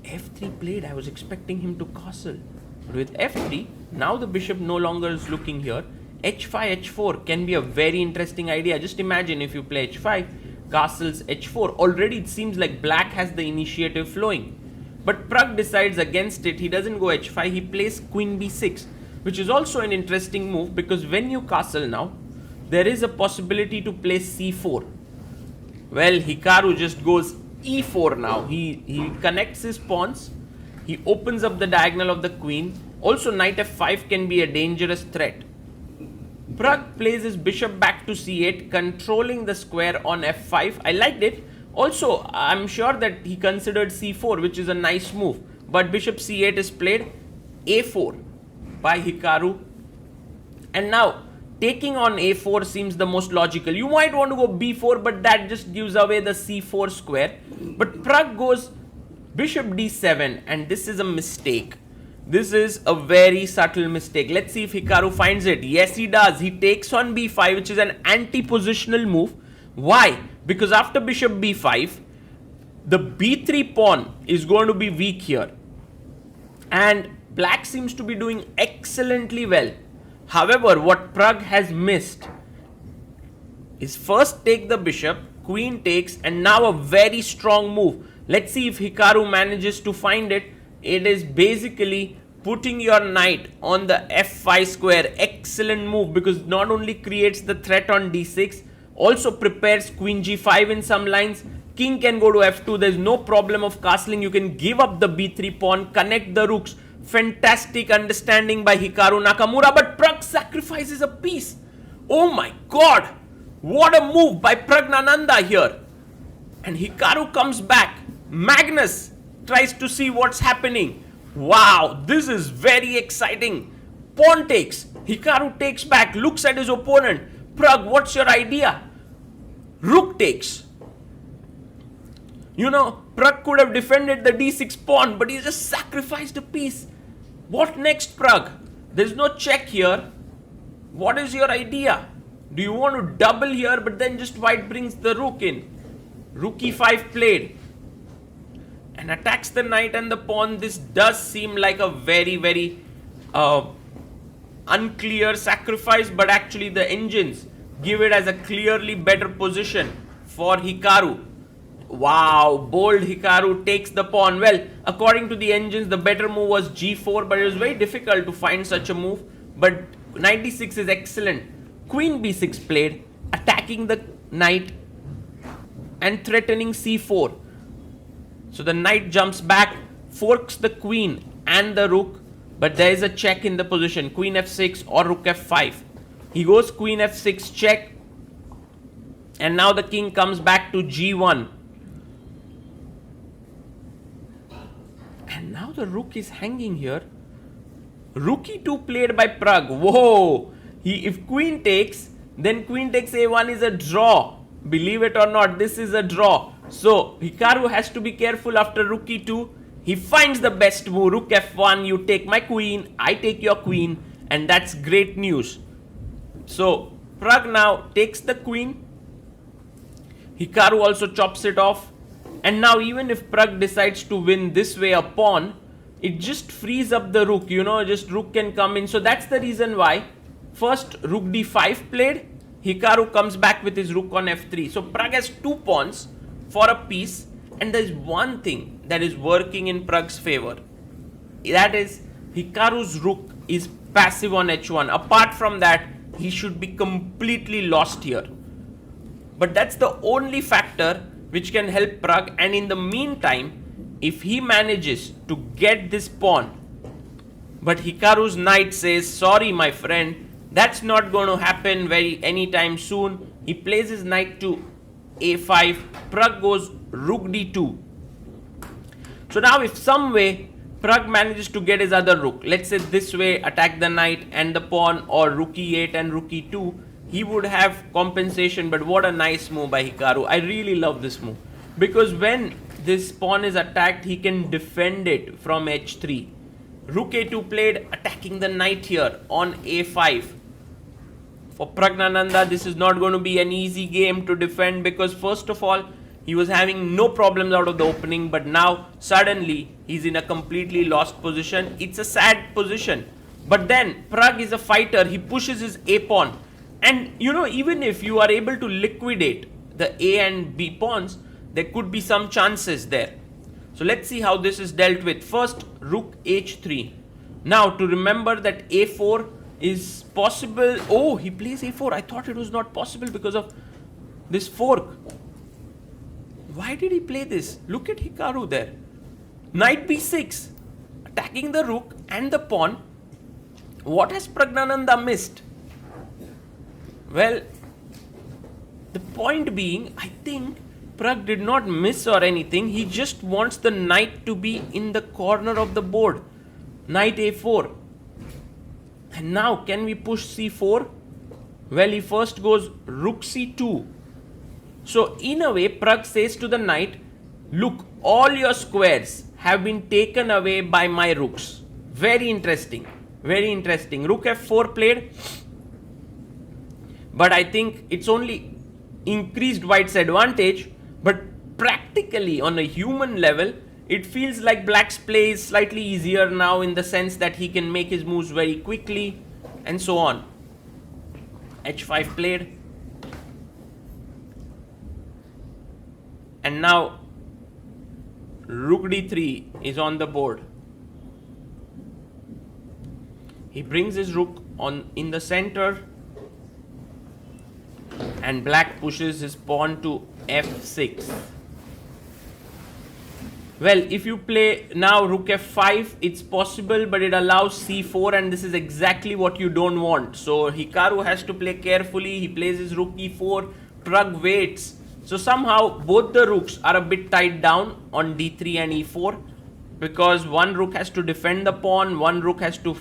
f3 played, I was expecting him to castle. But with f3, now the bishop no longer is looking here. h5, h4 can be a very interesting idea. Just imagine if you play h5, castles h4. Already it seems like black has the initiative flowing. But Pragg decides against it. He doesn't go h5, he plays queen b6, which is also an interesting move because when you castle now, there is a possibility to play c4. Well, Hikaru just goes e4 now. He connects his pawns. He opens up the diagonal of the queen. Also, knight f5 can be a dangerous threat. Pragg plays his bishop back to c8, controlling the square on f5. I liked it. Also, I'm sure that he considered c4, which is a nice move. But bishop c8 is played, a4 by Hikaru. And now, taking on a4 seems the most logical. You might want to go b4, but that just gives away the c4 square. But Pragg goes bishop d7, and this is a mistake. This is a very subtle mistake. Let's see if Hikaru finds it. Yes, he does. He takes on b5, which is an anti-positional move. Why? Because after bishop b5, the b3 pawn is going to be weak here. And black seems to be doing excellently well. However, what Pragg has missed is first take the bishop, queen takes, and now a very strong move. Let's see if Hikaru manages to find it. It is basically putting your knight on the f5 square. Excellent move because not only creates the threat on d6, also prepares queen g5 in some lines. King can go to f2. There's no problem of castling. You can give up the b3 pawn, connect the rooks. Fantastic understanding by Hikaru Nakamura, but Pragg sacrifices a piece. Oh my god! What a move by Praggnanandhaa here. And Hikaru comes back. Magnus tries to see what's happening. Wow, this is very exciting. Pawn takes. Hikaru takes back, looks at his opponent. Pragg, what's your idea? Rook takes. You know, Pragg could have defended the d6 pawn, but he just sacrificed a piece. What next, Pragg? There's no check here. What is your idea? Do you want to double here, but then just white brings the rook in? Rook e5 played. And attacks the knight and the pawn. This does seem like a very, very unclear sacrifice, but actually the engines give it as a clearly better position for Hikaru. Wow, bold Hikaru takes the pawn. Well, according to the engines, the better move was g4, but it was very difficult to find such a move. But knight d6 is excellent. Queen b6 played, attacking the knight and threatening c4. So the knight jumps back, forks the queen and the rook, but there is a check in the position. Queen f6 or rook f5. He goes queen f6 check, and now the king comes back to g1. And now the rook is hanging here. Rook e2 played by Pragg. Whoa! If queen takes, then queen takes a1 is a draw. Believe it or not, this is a draw. So Hikaru has to be careful after rook e2. He finds the best move. Rook f1, you take my queen, I take your queen, and that's great news. So Pragg now takes the queen. Hikaru also chops it off. And now even if Pragg decides to win this way a pawn, it just frees up the rook, you know, just rook can come in. So that's the reason why first rook d5 played. Hikaru comes back with his rook on f3. So Pragg has two pawns for a piece, and there's one thing that is working in Pragg's favor. That is Hikaru's rook is passive on h1. Apart from that, he should be completely lost here. But that's the only factor which can help Pragg, and in the meantime, if he manages to get this pawn, but Hikaru's knight says, sorry my friend, that's not going to happen anytime soon. He plays his knight to a5, Pragg goes rook d2. So now if some way Pragg manages to get his other rook, let's say this way, attack the knight and the pawn, or rook e8 and rook e2, he would have compensation. But what a nice move by Hikaru. I really love this move, because when this pawn is attacked, he can defend it from h3. Rook a2 played, attacking the knight here on a5. For Praggnanandhaa, this is not going to be an easy game to defend, because first of all, He was having no problems out of the opening, but now suddenly he's in a completely lost position. It's a sad position. But then Pragg is a fighter. He pushes his A pawn. And even if you are able to liquidate the A and B pawns, there could be some chances there. So let's see how this is dealt with. First, rook h3. Now, to remember that a4 is possible. Oh, he plays a4. I thought it was not possible because of this fork. Why did he play this? Look at Hikaru there. Knight b6. Attacking the rook and the pawn. What has Praggnanandhaa missed? Well, the point being, I think Pragg did not miss or anything. He just wants the knight to be in the corner of the board. Knight a4. And now, can we push c4? Well, he first goes rook c2. So, in a way, Pragg says to the knight, look, all your squares have been taken away by my rooks. Very interesting. Very interesting. Rook f4 played. But I think it's only increased white's advantage. But practically, on a human level, it feels like black's play is slightly easier now in the sense that he can make his moves very quickly and so on. h5 played. And now rook d3 is on the board. He brings his rook on in the center and black pushes his pawn to f6. Well, if you play now rook f5, it's possible, but it allows c4, and this is exactly what you don't want. So Hikaru has to play carefully. He plays his rook e4. Pragg waits. So somehow both the rooks are a bit tied down on d3 and e4, because one rook has to defend the pawn, one rook has to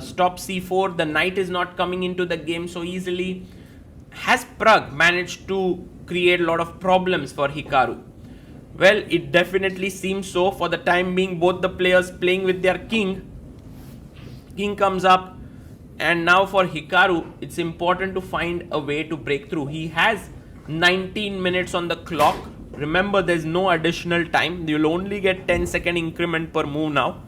stop c4. The knight is not coming into the game so easily. Has Pragg managed to create a lot of problems for Hikaru? Well, it definitely seems so. For the time being, both the players playing with their king. King comes up, and now for Hikaru, it's important to find a way to break through. He has 19 minutes on the clock. Remember, there's no additional time. You'll only get 10-second increment per move now,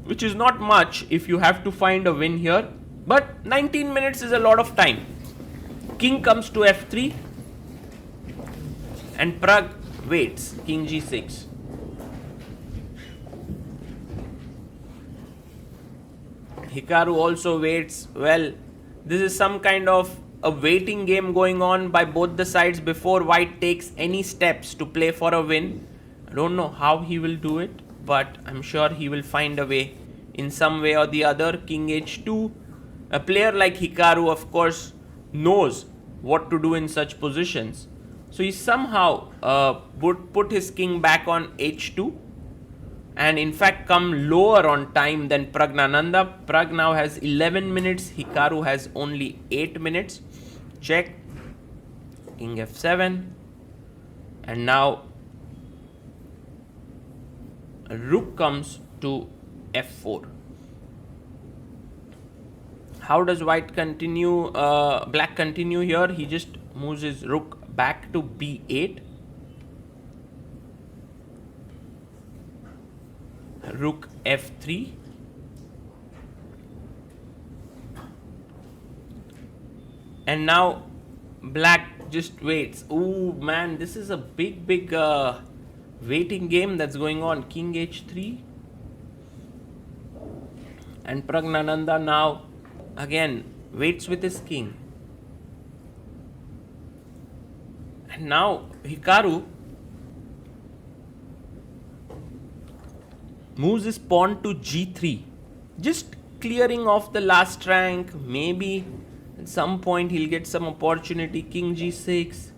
which is not much if you have to find a win here. But 19 minutes is a lot of time. King comes to f3 and Pragg waits. King g6. Hikaru also waits. Well, this is some kind of a waiting game going on by both the sides before white takes any steps to play for a win. I don't know how he will do it, but I'm sure he will find a way in some way or the other. King h2. A player like Hikaru, of course, knows what to do in such positions. So he somehow put his king back on h2 and in fact come lower on time than Praggnanandhaa. Pragg now has 11 minutes. Hikaru has only 8 minutes. Check. King f7. And now a rook comes to f4. How does white continue, black continue here? He just moves his rook back to b8. Rook f3. And now black just waits. Oh man, this is a big waiting game that's going on. King h3. And Praggnanandhaa now again waits with his king. And now Hikaru moves his pawn to g3, just clearing off the last rank. Maybe at some point he'll get some opportunity. King g6.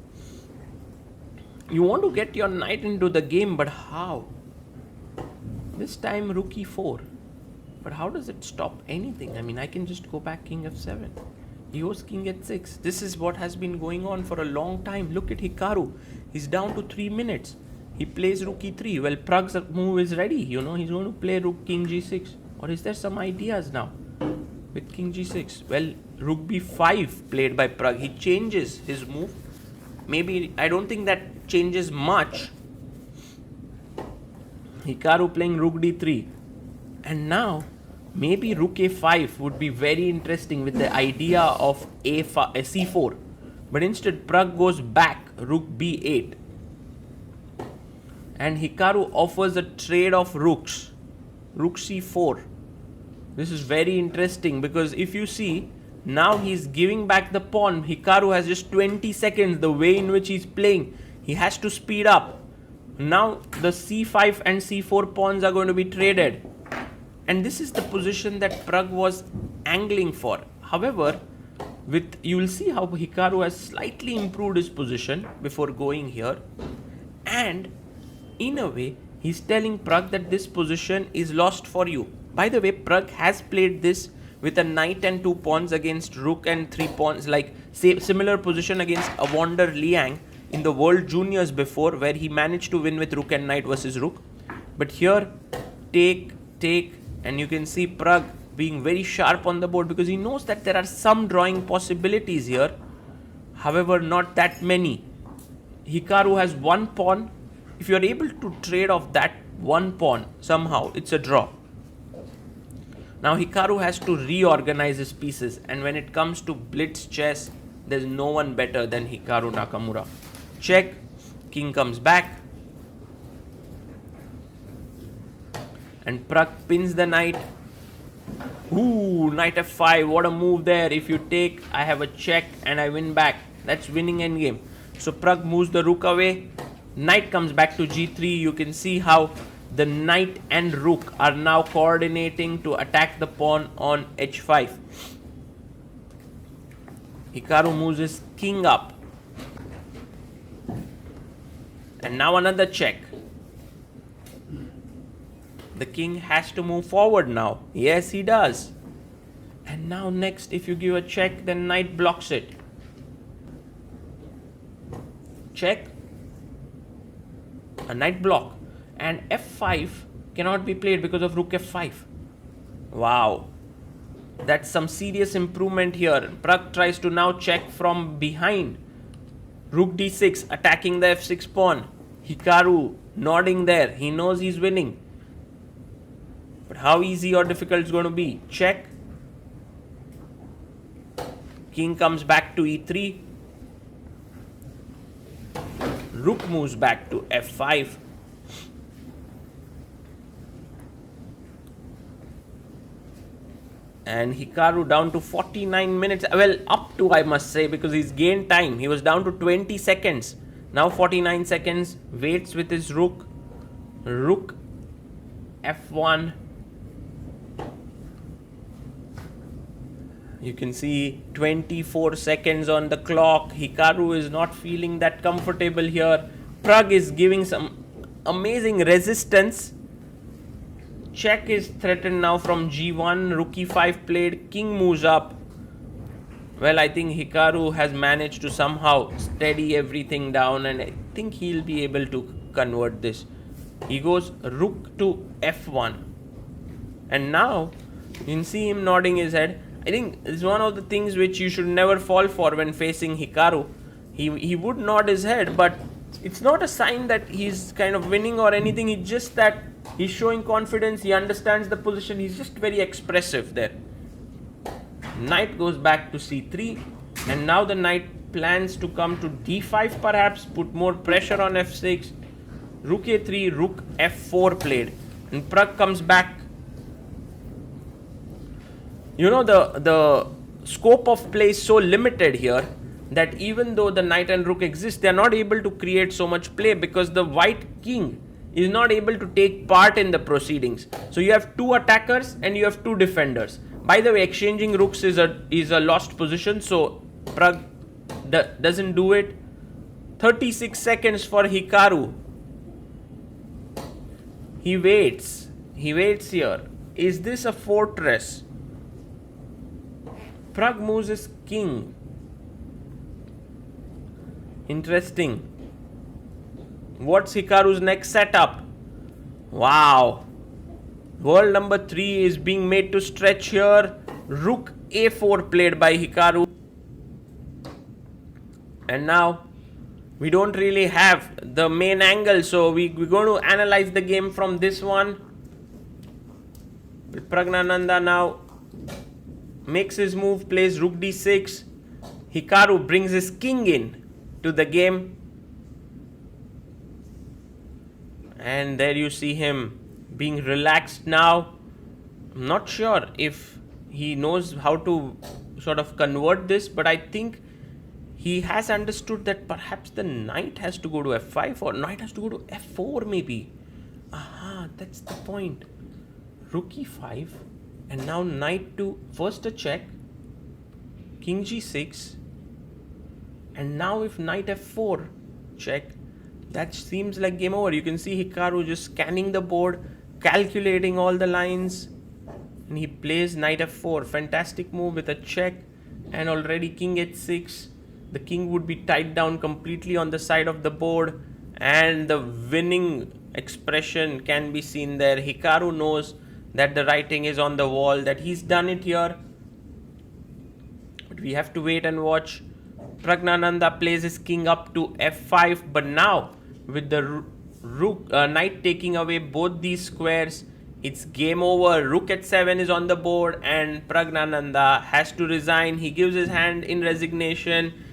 You want to get your knight into the game, but how? This time rook e4. But how does it stop anything? I mean, I can just go back king f7. He goes king h6. This is what has been going on for a long time. Look at Hikaru. He's down to 3 minutes. He plays rook e3. Well, Pragg's move is ready. You know, he's going to play rook king g6. Or is there some ideas now with king g6? Well, rook b5 played by Pragg. He changes his move. Maybe, I don't think that changes much. Hikaru playing rook d3. And now, maybe rook a5 would be very interesting with the idea of c4. But instead, Pragg goes back, rook b8. And Hikaru offers a trade of rooks. Rook c4. This is very interesting because if you see, now he's giving back the pawn. Hikaru has just 20 seconds. The way in which he's playing, he has to speed up. Now the c5 and c4 pawns are going to be traded. And this is the position that Pragg was angling for. However, you will see how Hikaru has slightly improved his position before going here. And in a way, he's telling Pragg that this position is lost for you. By the way, Pragg has played this with a knight and 2 pawns against rook and 3 pawns, like similar position against Evander Liang in the World Juniors before, where he managed to win with rook and knight versus rook. But here, take, and you can see Pragg being very sharp on the board because he knows that there are some drawing possibilities here. However, not that many. Hikaru has 1 pawn. If you are able to trade off that 1 pawn, somehow it's a draw. Now Hikaru has to reorganize his pieces, and when it comes to blitz chess, there's no one better than Hikaru Nakamura. Check, king comes back, and Pragg pins the knight. Ooh, knight f5, what a move there. If you take, I have a check and I win back. That's winning endgame. So Pragg moves the rook away, knight comes back to g3. You can see how the knight and rook are now coordinating to attack the pawn on h5. Hikaru moves his king up. And now another check. The king has to move forward now. Yes, he does. And now next, if you give a check, then knight blocks it. Check. A knight block. And f5 cannot be played because of rook f5. Wow. That's some serious improvement here. Pragg tries to now check from behind. Rook d6 attacking the f6 pawn. Hikaru nodding there. He knows he's winning. But how easy or difficult it's going to be? Check. King comes back to e3. Rook moves back to f5. And Hikaru down to 49 minutes. Well, up to, I must say, because he's gained time. He was down to 20 seconds. Now 49 seconds. Waits with his rook. Rook f1. You can see 24 seconds on the clock. Hikaru is not feeling that comfortable here. Pragg is giving some amazing resistance. Check is threatened now from g1. Rook e5 played. King moves up. Well, I think Hikaru has managed to somehow steady everything down, and I think he'll be able to convert this. He goes rook to f1. And now, you can see him nodding his head. I think it's one of the things which you should never fall for when facing Hikaru. He would nod his head, but it's not a sign that he's kind of winning or anything. It's just that he's showing confidence. He understands the position. He's just very expressive there. Knight goes back to c3. And now the knight plans to come to d5 perhaps. Put more pressure on f6. Rook a3, rook f4 played. And Pragg comes back. You know, the scope of play is so limited here that even though the knight and rook exist, they are not able to create so much play because the white king is not able to take part in the proceedings. So you have 2 attackers and you have 2 defenders. By the way, exchanging rooks is a lost position, so Pragg doesn't do it. 36 seconds for Hikaru. He waits. He waits here. Is this a fortress? Pragg moves his king. Interesting. What's Hikaru's next setup? Wow. World number 3 is being made to stretch here. Rook a4 played by Hikaru. And now we don't really have the main angle, so we're going to analyze the game from this one. Praggnanandhaa now makes his move, plays rook d6. Hikaru brings his king in to the game. And there you see him being relaxed now. I'm not sure if he knows how to sort of convert this, but I think he has understood that perhaps the knight has to go to f5 or knight has to go to f4 maybe. Aha, that's the point. Rook e5 and now knight to first a check, king g6, and now if knight f4 check, that seems like game over. You can see Hikaru just scanning the board, calculating all the lines, and he plays knight f4. Fantastic move with a check, and already king h6. The king would be tied down completely on the side of the board, and the winning expression can be seen there. Hikaru knows that the writing is on the wall, that he's done it here. But we have to wait and watch. Praggnanandhaa plays his king up to f5, but now with the knight taking away both these squares, it's game over. Rook h7 is on the board and Praggnanandhaa has to resign. He gives his hand in resignation.